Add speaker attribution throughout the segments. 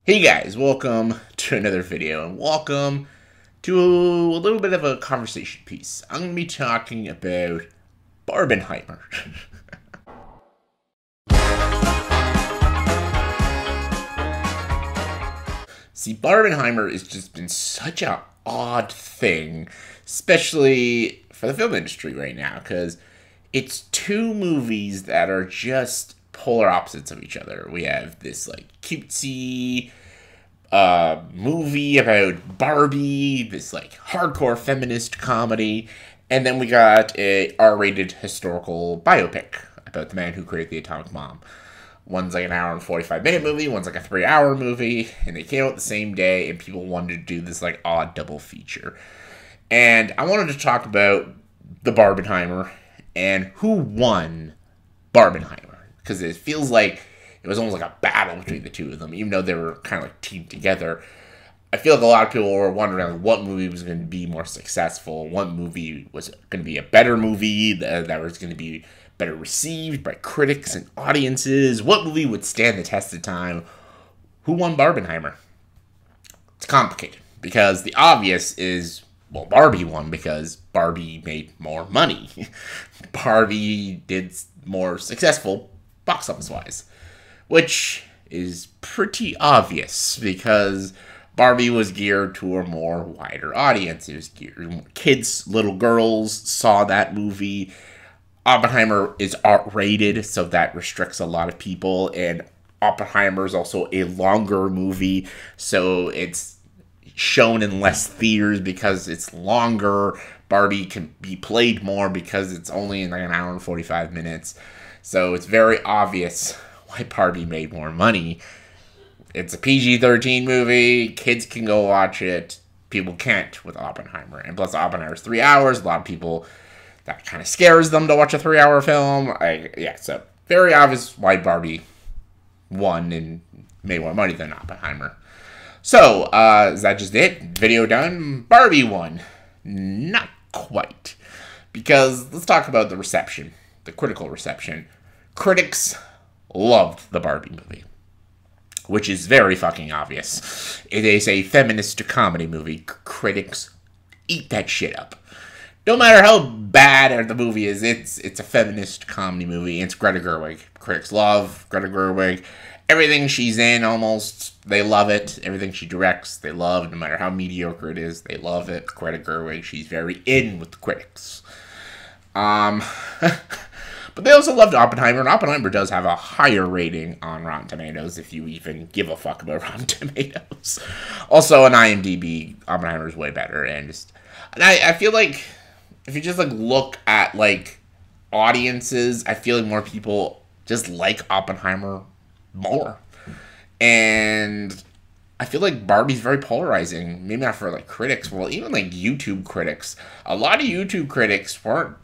Speaker 1: Hey guys, welcome to another video and welcome to a little bit of a conversation piece. I'm going to be talking about Barbenheimer. See, Barbenheimer has just been such an odd thing, especially for the film industry right now, because it's two movies that are just polar opposites of each other. We have this like cutesy movie about Barbie, this like hardcore feminist comedy, and then we got a R-rated historical biopic about the man who created the atomic bomb. One's like an hour and 45-minute movie, one's like a 3-hour movie, and they came out the same day, and people wanted to do this like odd double feature. And I wanted to talk about the Barbenheimer and who won Barbenheimer, because it feels like it was almost like a battle between the two of them, even though they were kind of like teamed together. I feel like a lot of people were wondering like, what movie was going to be more successful, what movie was going to be a better movie that was going to be better received by critics and audiences, what movie would stand the test of time. Who won Barbenheimer? It's complicated, because the obvious is, well, Barbie won because Barbie made more money. Barbie did more successful box office wise, which is pretty obvious because Barbie was geared to a more wider audience. It was geared, kids, little girls saw that movie. Oppenheimer is R-rated, so that restricts a lot of people, and Oppenheimer is also a longer movie, so it's shown in less theaters because it's longer. Barbie can be played more because it's only in like an hour and 45 minutes. So it's very obvious why Barbie made more money. It's a PG-13 movie. Kids can go watch it. People can't with Oppenheimer. And plus, Oppenheimer's 3 hours. A lot of people, that kind of scares them to watch a 3-hour film. So very obvious why Barbie won and made more money than Oppenheimer. So, is that just it? Video done? Barbie won. Not quite. Because let's talk about the reception, the critical reception. Critics loved the Barbie movie, which is very fucking obvious. It is a feminist comedy movie. Critics eat that shit up. No matter how bad the movie is, it's a feminist comedy movie. It's Greta Gerwig. Critics love Greta Gerwig. Everything she's in, almost, they love it. Everything she directs, they love. No matter how mediocre it is, they love it. Greta Gerwig, she's very in with the critics. But they also loved Oppenheimer, and Oppenheimer does have a higher rating on Rotten Tomatoes, if you even give a fuck about Rotten Tomatoes. Also, on IMDb, Oppenheimer is way better, and I feel like, if you just, like, look at, like, audiences, I feel like more people just like Oppenheimer more. And I feel like Barbie's very polarizing. Maybe not for, like, critics, well, even, like, YouTube critics. A lot of YouTube critics weren't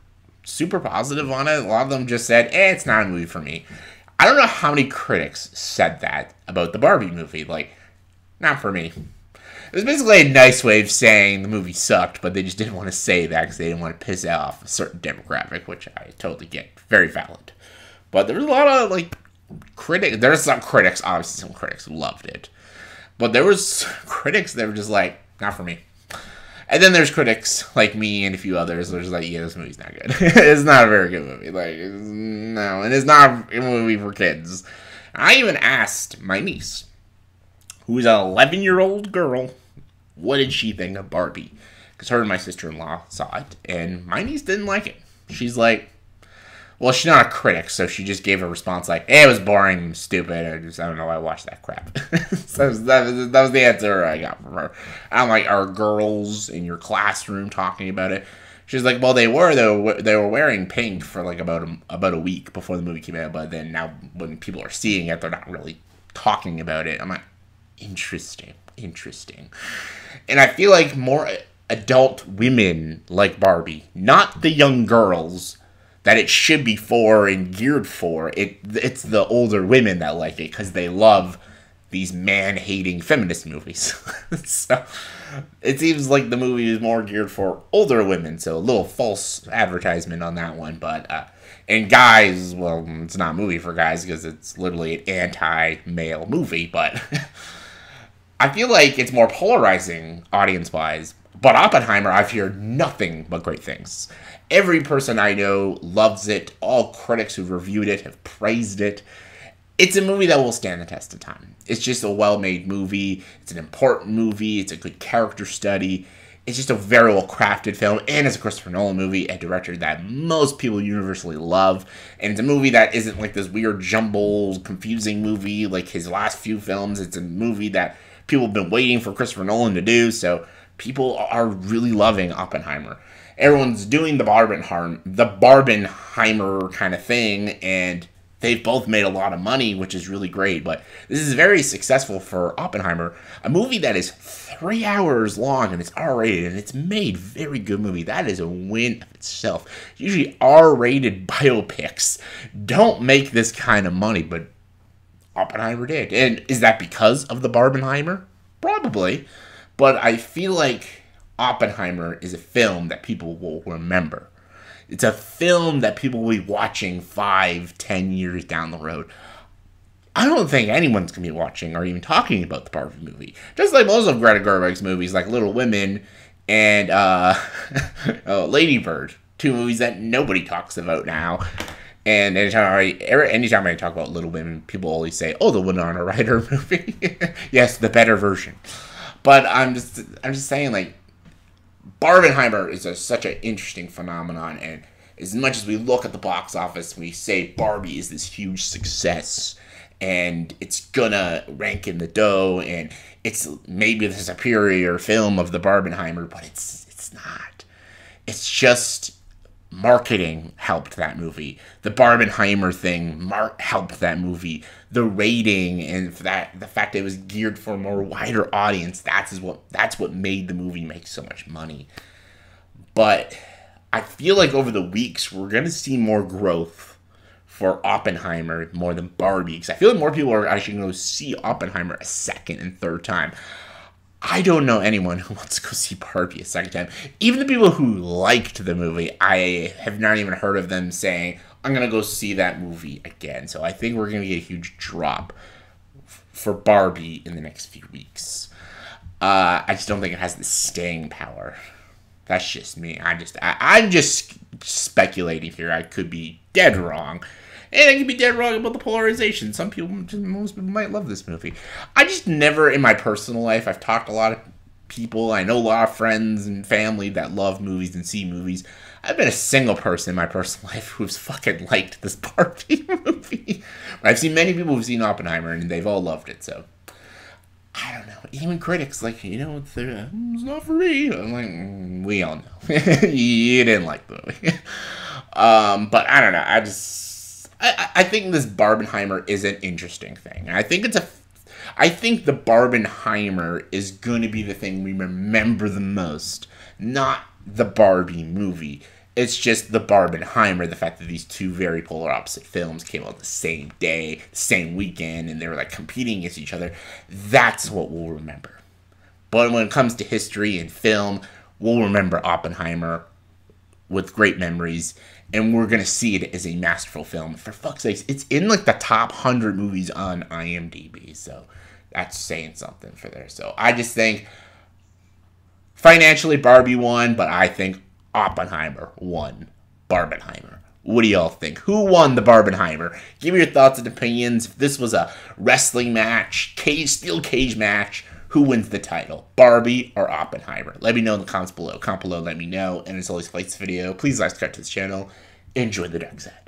Speaker 1: super positive on it. A lot of them just said, it's not a movie for me. I don't know how many critics said that about the Barbie movie. Like, not for me. It was basically a nice way of saying the movie sucked, but they just didn't want to say that because they didn't want to piss off a certain demographic, which I totally get. Very valid. But there was a lot of, like, critics. There's some critics, obviously some critics loved it. But there was critics that were just like, not for me. And then there's critics like me and a few others that are just like, yeah, this movie's not good. It's not a very good movie. Like, no, and it's not a movie for kids. I even asked my niece, who is an 11-year-old girl, what did she think of Barbie? Because her and my sister-in-law saw it, and my niece didn't like it. She's like, well, she's not a critic, so she just gave a response like, it was boring and stupid. I don't know why I watched that crap. So that was the answer I got from her. I'm like, are girls in your classroom talking about it? She's like, well, they were wearing pink for like about a week before the movie came out, but then now when people are seeing it, they're not really talking about it. I'm like, interesting. And I feel like more adult women like Barbie, not the young girls that it should be for and geared for. It's the older women that like it because they love these man-hating feminist movies. So it seems like the movie is more geared for older women, so a little false advertisement on that one. But and guys, well, it's not a movie for guys because it's literally an anti-male movie, but I feel like it's more polarizing audience-wise, but Oppenheimer, I've heard nothing but great things. Every person I know loves it. All critics who've reviewed it have praised it. It's a movie that will stand the test of time. It's just a well-made movie. It's an important movie. It's a good character study. It's just a very well-crafted film, and it's a Christopher Nolan movie, a director that most people universally love. And it's a movie that isn't like this weird, jumbled, confusing movie like his last few films. It's a movie that people have been waiting for Christopher Nolan to do, so people are really loving Oppenheimer. Everyone's doing the Barbenheimer kind of thing, and they've both made a lot of money, which is really great. But this is very successful for Oppenheimer, a movie that is 3 hours long and it's R-rated, and it's made very good movie. That is a win of itself. Usually R-rated biopics don't make this kind of money, but Oppenheimer did. And is that because of the Barbenheimer? Probably. But I feel like Oppenheimer is a film that people will remember. It's a film that people will be watching 5-10 years down the road. I don't think anyone's going to be watching or even talking about the Barbie movie. Just like most of Greta Gerwig's movies, like Little Women and Lady Bird. 2 movies that nobody talks about now. And anytime I talk about Little Women, people always say, "Oh, the Winona Ryder movie." Yes, the better version. But I'm just saying, like, Barbenheimer is such an interesting phenomenon, and as much as we look at the box office, we say Barbie is this huge success, and it's gonna rank in the dough, and it's maybe the superior film of the Barbenheimer, but it's not. It's just marketing helped that movie. The Barbenheimer thing helped that movie. The rating and the fact that it was geared for a more wider audience, that's what made the movie make so much money. But I feel like over the weeks we're gonna see more growth for Oppenheimer more than Barbie, because I feel like more people are actually going to see Oppenheimer a second and third time. I don't know anyone who wants to go see Barbie a second time. Even the people who liked the movie, I have not even heard of them saying, I'm going to go see that movie again. So I think we're going to get a huge drop for Barbie in the next few weeks. I just don't think it has the staying power. That's just me. I'm just speculating here. I could be dead wrong. And I could be dead wrong about the polarization. Most people might love this movie. I just never, in my personal life, I've talked to a lot of people. I know a lot of friends and family that love movies and see movies. I've been a single person in my personal life who's fucking liked this Barbie movie. I've seen many people who've seen Oppenheimer, and they've all loved it, so I don't know. Even critics, like, it's not for me. I'm like, we all know. You didn't like the movie. But I don't know. I think this Barbenheimer is an interesting thing. I think the Barbenheimer is going to be the thing we remember the most, not the Barbie movie. It's just the Barbenheimer, the fact that these two very polar opposite films came out the same day, same weekend, and they were like competing against each other. That's what we'll remember. But when it comes to history and film, we'll remember Oppenheimer with great memories, and we're going to see it as a masterful film. For fuck's sakes, it's in like the top 100 movies on IMDb, so that's saying something for there. So I just think financially Barbie won, but I think Oppenheimer won Barbenheimer. What do y'all think? Who won the Barbenheimer? Give me your thoughts and opinions. If this was a wrestling match, steel cage match, who wins the title? Barbie or Oppenheimer? Let me know in the comments below. Comment below, let me know. And as always, like this video. Please subscribe to this channel. Enjoy the dark side.